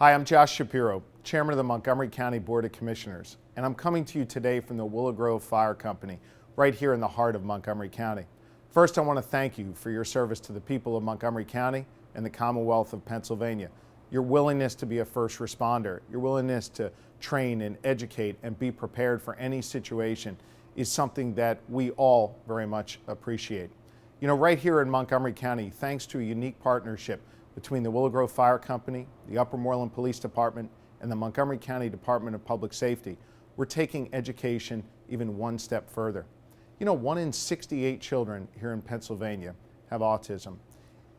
Hi, I'm Josh Shapiro, Chairman of the Montgomery County Board of Commissioners, and I'm coming to you today from the Willow Grove Fire Company, right here in the heart of Montgomery County. First, I want to thank you for your service to the people of Montgomery County and the Commonwealth of Pennsylvania. Your willingness to be a first responder, your willingness to train and educate and be prepared for any situation is something that we all very much appreciate. You know, right here in Montgomery County, thanks to a unique partnership between the Willow Grove Fire Company, the Upper Moreland Police Department, and the Montgomery County Department of Public Safety, we're taking education even one step further. You know, 1 in 68 children here in Pennsylvania have autism.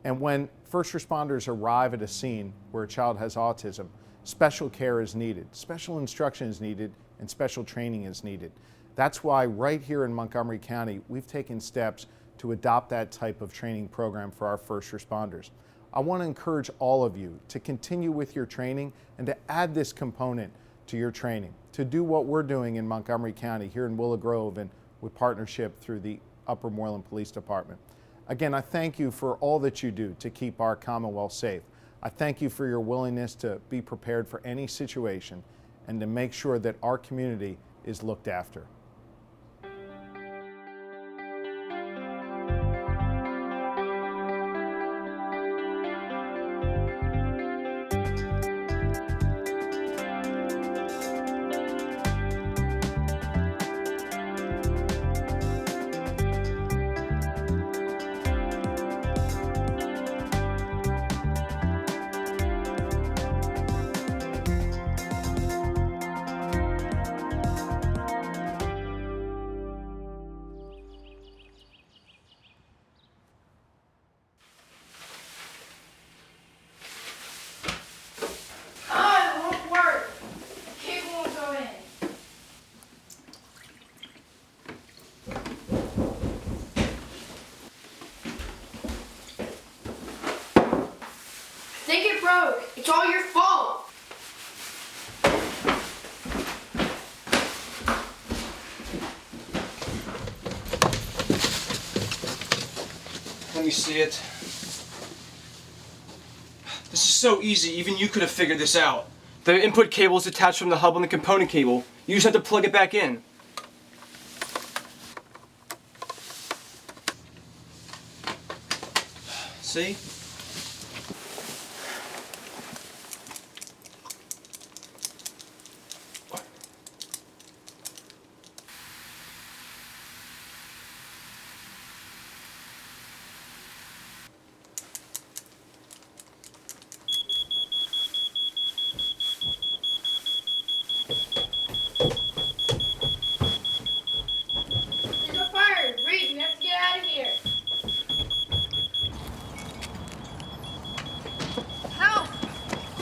And when first responders arrive at a scene where a child has autism, special care is needed, special instruction is needed, and special training is needed. That's why right here in Montgomery County, we've taken steps to adopt that type of training program for our first responders. I want to encourage all of you to continue with your training and to add this component to your training, to do what we're doing in Montgomery County here in Willow Grove and with partnership through the Upper Moreland Police Department. Again, I thank you for all that you do to keep our Commonwealth safe. I thank you for your willingness to be prepared for any situation and to make sure that our community is looked after. Think it broke. It's all your fault. Let me see it. This is so easy, even you could have figured this out. The input cable is attached from the hub on the component cable. You just have to plug it back in. See? There's a fire. Reed, we have to get out of here. Help!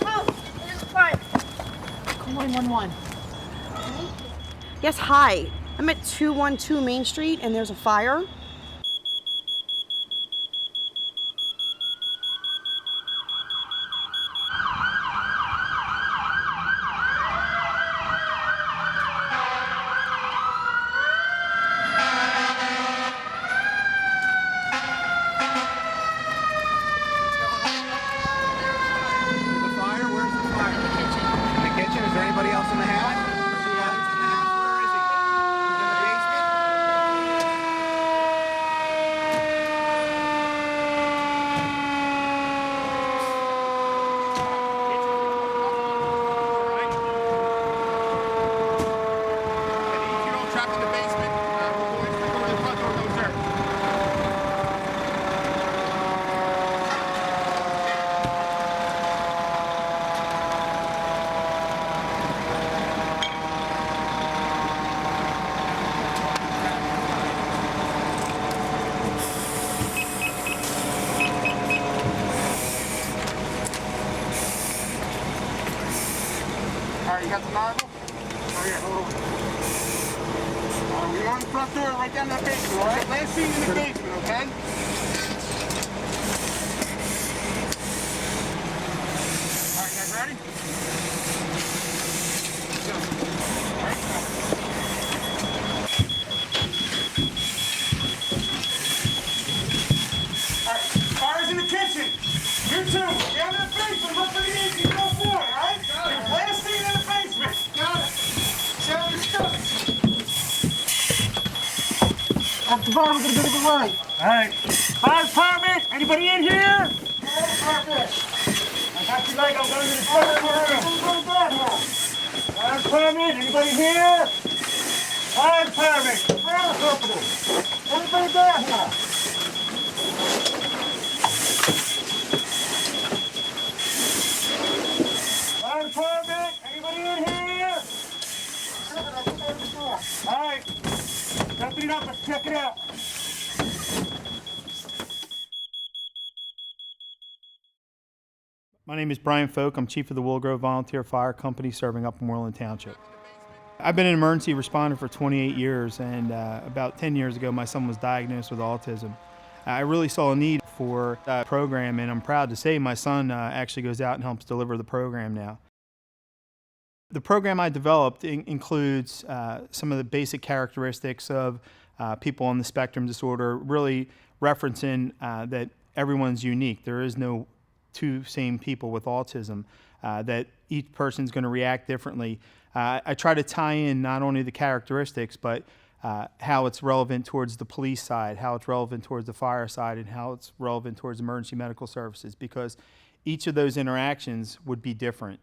Help! There's a fire. Call 911. Yes, hi. I'm at 212 Main Street and there's a fire. Is there anybody else in the house? Where is he? He's in the basement? If you don't trap in the basement, we'll go to the front door, no, sir. All right, you got the nozzle? Oh, here, hold on. We're on the front door, right down to the basement, all right? Last scene in the basement, okay? All right, guys, ready? Go. All right, go. All right, fire's in the kitchen. You two, down to the basement, look for the easy, go for it, all right? Up the bottom, we're gonna go to the right. All right. Fire department, anybody in here? I got you like I'm going to the front of the room. Fire department, anybody here? Fire department, fire company. Anybody there here? Fire department, anybody in here? All right. Open it up, let's check it out. My name is Brian Folk. I'm chief of the Willow Grove Volunteer Fire Company serving up in Moreland Township. I've been an emergency responder for 28 years, and about 10 years ago my son was diagnosed with autism. I really saw a need for that program, and I'm proud to say my son actually goes out and helps deliver the program now. The program I developed includes some of the basic characteristics of people on the spectrum disorder, really referencing that everyone's unique. There is no two same people with autism, that each person's going to react differently. I try to tie in not only the characteristics, but how it's relevant towards the police side, how it's relevant towards the fire side, and how it's relevant towards emergency medical services, because each of those interactions would be different.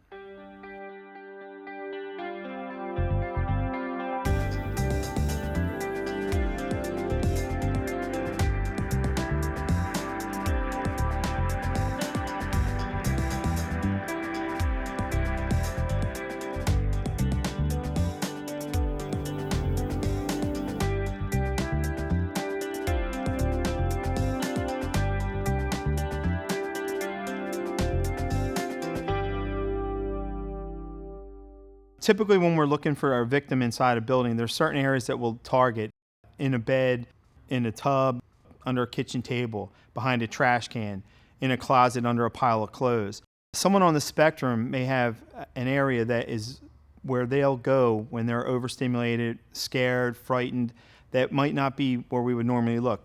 Typically when we're looking for our victim inside a building, there's certain areas that we'll target: in a bed, in a tub, under a kitchen table, behind a trash can, in a closet under a pile of clothes. Someone on the spectrum may have an area that is where they'll go when they're overstimulated, scared, frightened, that might not be where we would normally look.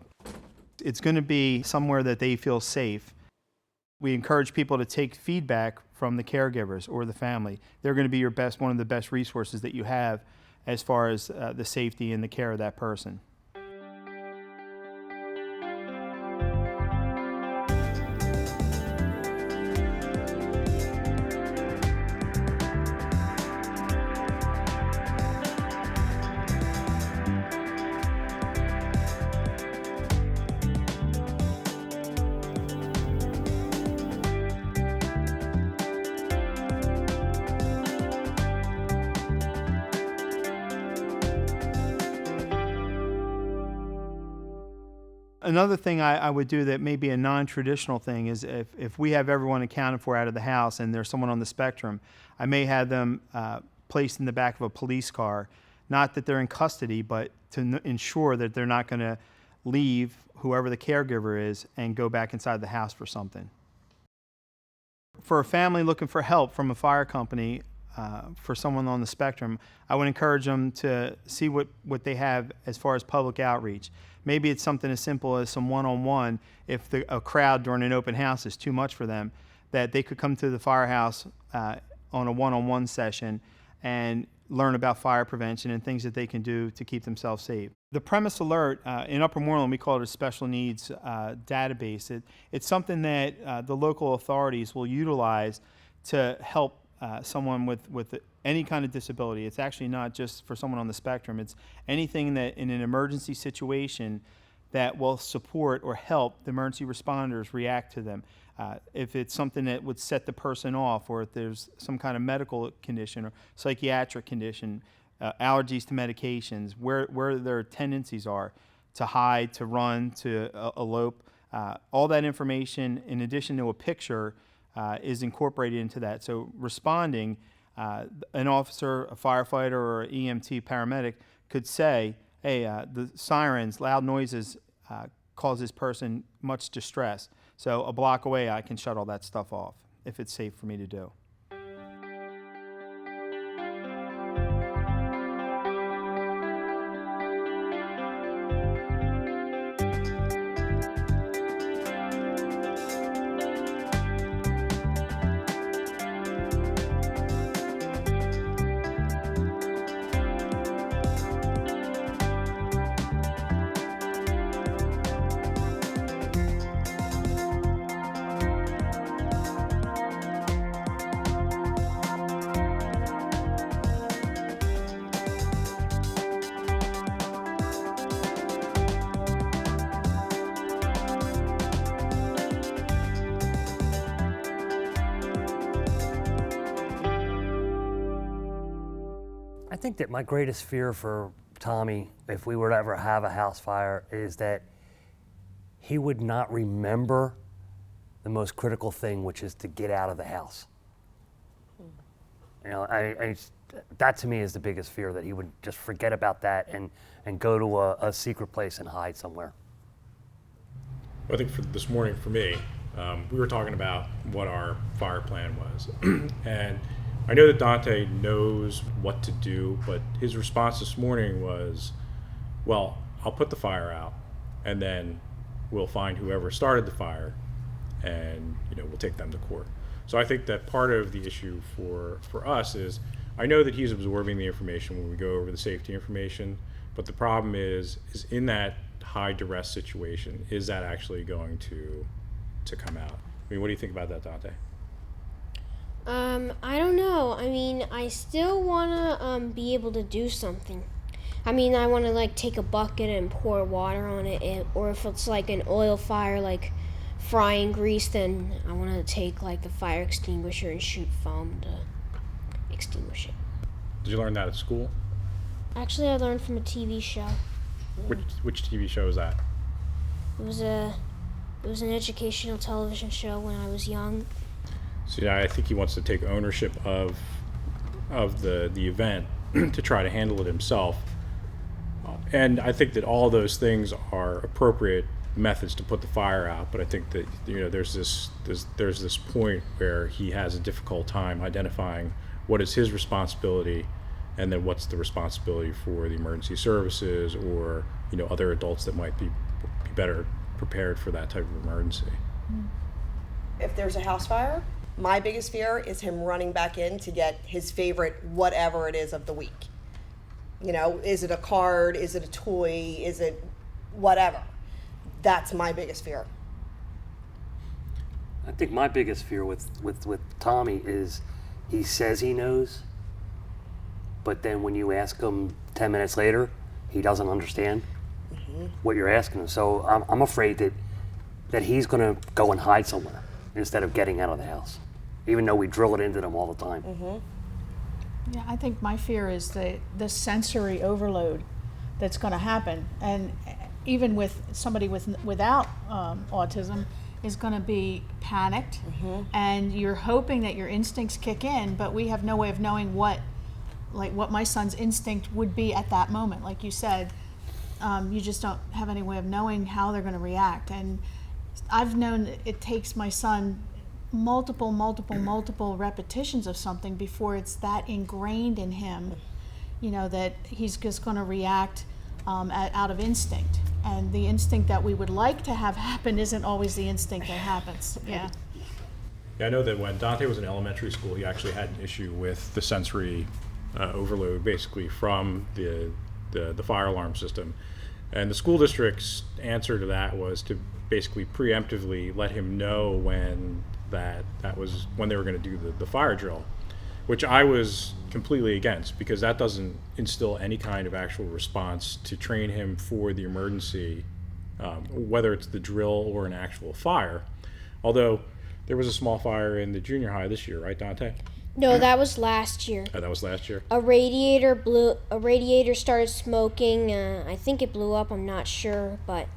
It's going to be somewhere that they feel safe. We encourage people to take feedback from the caregivers or the family. They're going to be one of the best resources that you have as far as the safety and the care of that person. Another thing I would do that may be a non-traditional thing is if we have everyone accounted for out of the house and there's someone on the spectrum, I may have them placed in the back of a police car. Not that they're in custody, but to ensure that they're not going to leave whoever the caregiver is and go back inside the house for something. For a family looking for help from a fire company for someone on the spectrum, I would encourage them to see what they have as far as public outreach. Maybe it's something as simple as some one-on-one. If a crowd during an open house is too much for them, that they could come to the firehouse on a one-on-one session and learn about fire prevention and things that they can do to keep themselves safe. The Premise Alert, in Upper Moreland, we call it a special needs database. It's something that the local authorities will utilize to help someone with any kind of disability. It's actually not just for someone on the spectrum. It's anything that in an emergency situation that will support or help the emergency responders react to them. If it's something that would set the person off, or if there's some kind of medical condition or psychiatric condition, allergies to medications, where their tendencies are to hide, to run, to elope, all that information in addition to a picture is incorporated into that. So responding, an officer, a firefighter, or an EMT paramedic could say, hey, the sirens, loud noises cause this person much distress. So a block away, I can shut all that stuff off if it's safe for me to do. I think that my greatest fear for Tommy, if we were to ever have a house fire, is that he would not remember the most critical thing, which is to get out of the house. You know, that to me is the biggest fear, that he would just forget about that and go to a secret place and hide somewhere. I think for this morning, for me, we were talking about what our fire plan was. And I know that Dante knows what to do, but his response this morning was, well, I'll put the fire out, and then we'll find whoever started the fire, and we'll take them to court. So I think that part of the issue for us is, I know that he's absorbing the information when we go over the safety information, but the problem is in that high duress situation, is that actually going to come out? I mean, what do you think about that, Dante? I don't know. I mean, I still wanna be able to do something. I mean, I wanna like take a bucket and pour water on it, or if it's like an oil fire, like frying grease, then I want to take like the fire extinguisher and shoot foam to extinguish it. Did you learn that at school? Actually, I learned from a TV show. Which TV show is that? It was an educational television show when I was young. So I think he wants to take ownership of the event to try to handle it himself. And I think that all those things are appropriate methods to put the fire out, but I think that there's this point where he has a difficult time identifying what is his responsibility, and then what's the responsibility for the emergency services or other adults that might be better prepared for that type of emergency. If there's a house fire, my biggest fear is him running back in to get his favorite whatever it is of the week. Is it a card? Is it a toy? Is it whatever? That's my biggest fear. I think my biggest fear with Tommy is he says he knows, but then when you ask him 10 minutes later, he doesn't understand what you're asking him. So I'm afraid that he's going to go and hide somewhere instead of getting out of the house, even though we drill it into them all the time. Yeah, I think my fear is the sensory overload that's going to happen, and even with somebody without autism is going to be panicked, and you're hoping that your instincts kick in, but we have no way of knowing what my son's instinct would be at that moment. Like you said, you just don't have any way of knowing how they're going to react. And I've known it takes my son multiple repetitions of something before it's that ingrained in him, that he's just going to react out of instinct. And the instinct that we would like to have happen isn't always the instinct that happens. Yeah. Yeah, I know that when Dante was in elementary school, he actually had an issue with the sensory overload, basically from the fire alarm system. And the school district's answer to that was to basically preemptively let him know when when they were going to do the fire drill, which I was completely against, because that doesn't instill any kind of actual response to train him for the emergency, whether it's the drill or an actual fire. Although there was a small fire in the junior high this year, right, Dante? No, that was last year. Oh, that was last year? A radiator started smoking. I think it blew up, I'm not sure, but...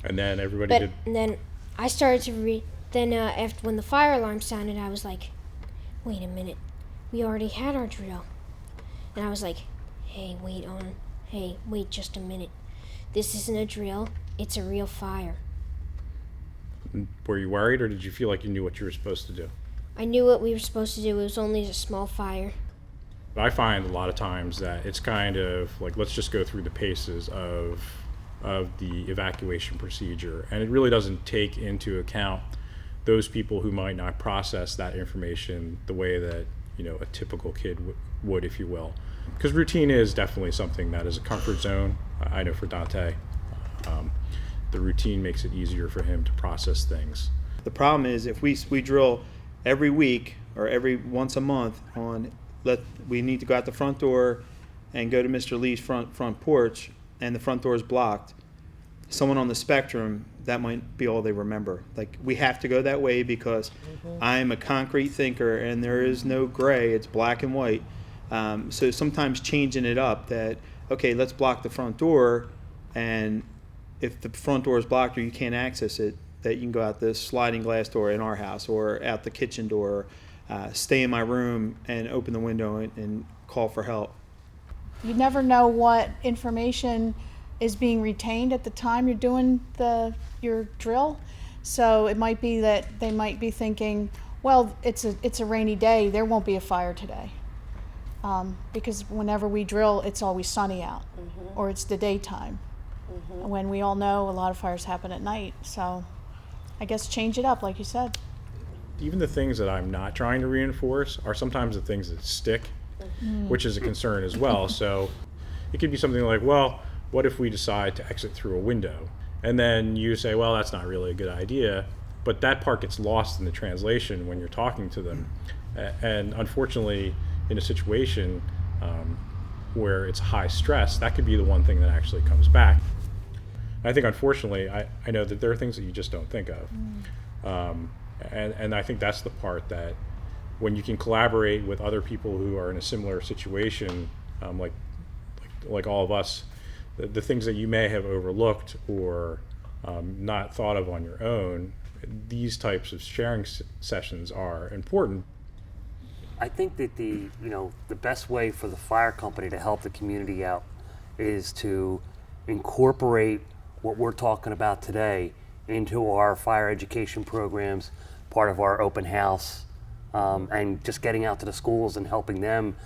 And then everybody did... And then I started to after when the fire alarm sounded, I was like, wait a minute, we already had our drill. And I was like, hey, wait just a minute. This isn't a drill, it's a real fire. Were you worried, or did you feel like you knew what you were supposed to do? I knew what we were supposed to do. It was only a small fire. I find a lot of times that it's kind of like, let's just go through the paces of the evacuation procedure, and it really doesn't take into account those people who might not process that information the way that a typical kid would, if you will. Because routine is definitely something that is a comfort zone. I know for Dante, the routine makes it easier for him to process things. The problem is if we drill every week or every once a month we need to go out the front door and go to Mr. Lee's front porch, and the front door is blocked. Someone on the spectrum, that might be all they remember. Like, we have to go that way because I'm a concrete thinker and there is no gray, it's black and white. So sometimes changing it up that, okay, let's block the front door, and if the front door is blocked or you can't access it, that you can go out the sliding glass door in our house or out the kitchen door, stay in my room and open the window and call for help. You never know what information is being retained at the time you're doing your drill. So it might be that they might be thinking, well, it's a rainy day, there won't be a fire today. Because whenever we drill, it's always sunny out, or it's the daytime. When we all know a lot of fires happen at night. So I guess change it up, like you said. Even the things that I'm not trying to reinforce are sometimes the things that stick, which is a concern as well. So it could be something like, well, what if we decide to exit through a window? And then you say, well, that's not really a good idea. But that part gets lost in the translation when you're talking to them. And unfortunately, in a situation where it's high stress, that could be the one thing that actually comes back. I think, unfortunately, I know that there are things that you just don't think of. And I think that's the part that when you can collaborate with other people who are in a similar situation, like all of us, the things that you may have overlooked or not thought of on your own, these types of sharing sessions are important. I think that the best way for the fire company to help the community out is to incorporate what we're talking about today into our fire education programs, part of our open house, and just getting out to the schools and helping them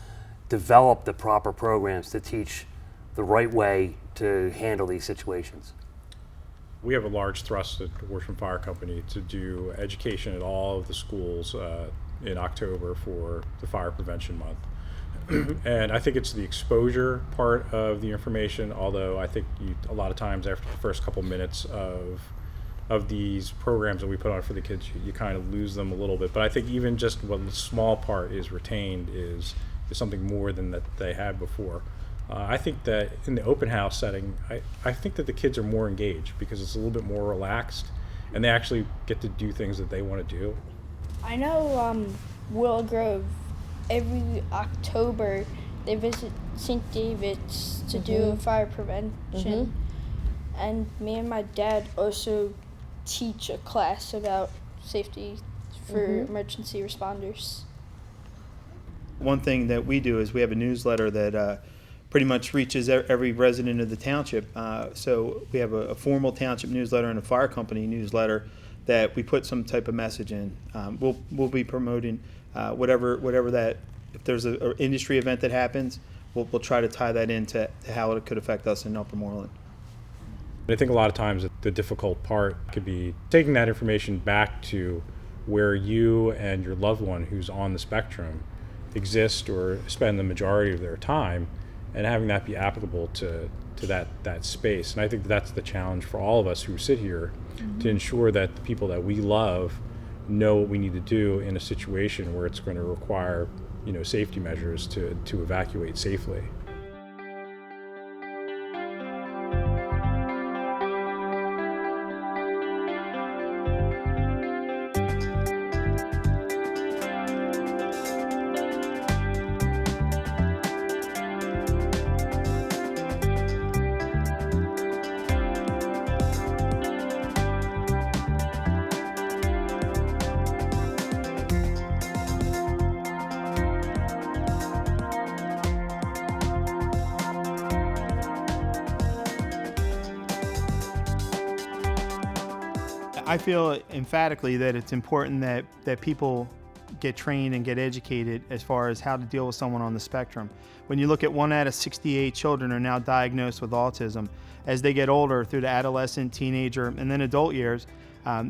develop the proper programs to teach the right way to handle these situations. We have a large thrust at Horsham Fire Company to do education at all of the schools in October for the Fire Prevention Month. And I think it's the exposure part of the information, although I think a lot of times after the first couple minutes of these programs that we put on for the kids, you kind of lose them a little bit. But I think even just what the small part is retained is something more than that they had before. I think that in the open house setting, I think that the kids are more engaged because it's a little bit more relaxed and they actually get to do things that they want to do. I know Willow Grove, every October they visit St. David's to do fire prevention. And me and my dad also teach a class about safety for emergency responders. One thing that we do is we have a newsletter that pretty much reaches every resident of the township. So we have a formal township newsletter and a fire company newsletter that we put some type of message in. We'll be promoting whatever that, if there's an industry event that happens, we'll try to tie that into how it could affect us in Upper Moreland. I think a lot of times the difficult part could be taking that information back to where you and your loved one who's on the spectrum exist or spend the majority of their time, and having that be applicable to that space. And I think that's the challenge for all of us who sit here, to ensure that the people that we love know what we need to do in a situation where it's going to require, safety measures to evacuate safely. I feel emphatically that it's important that people get trained and get educated as far as how to deal with someone on the spectrum. When you look at 1 out of 68 children are now diagnosed with autism, as they get older through the adolescent, teenager, and then adult years,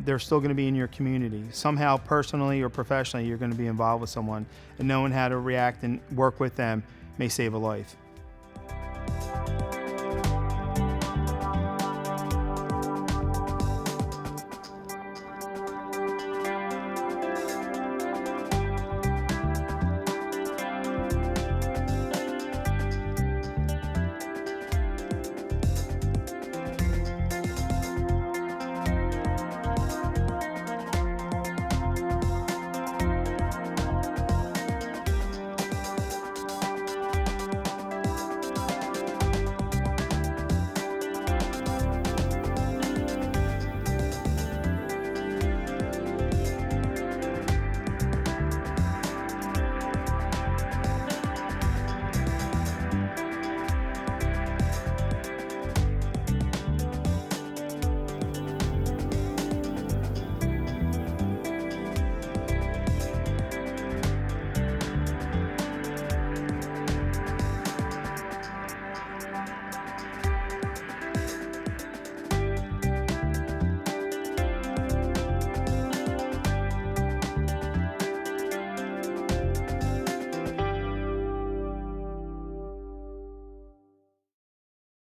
they're still going to be in your community. Somehow, personally or professionally, you're going to be involved with someone, and knowing how to react and work with them may save a life.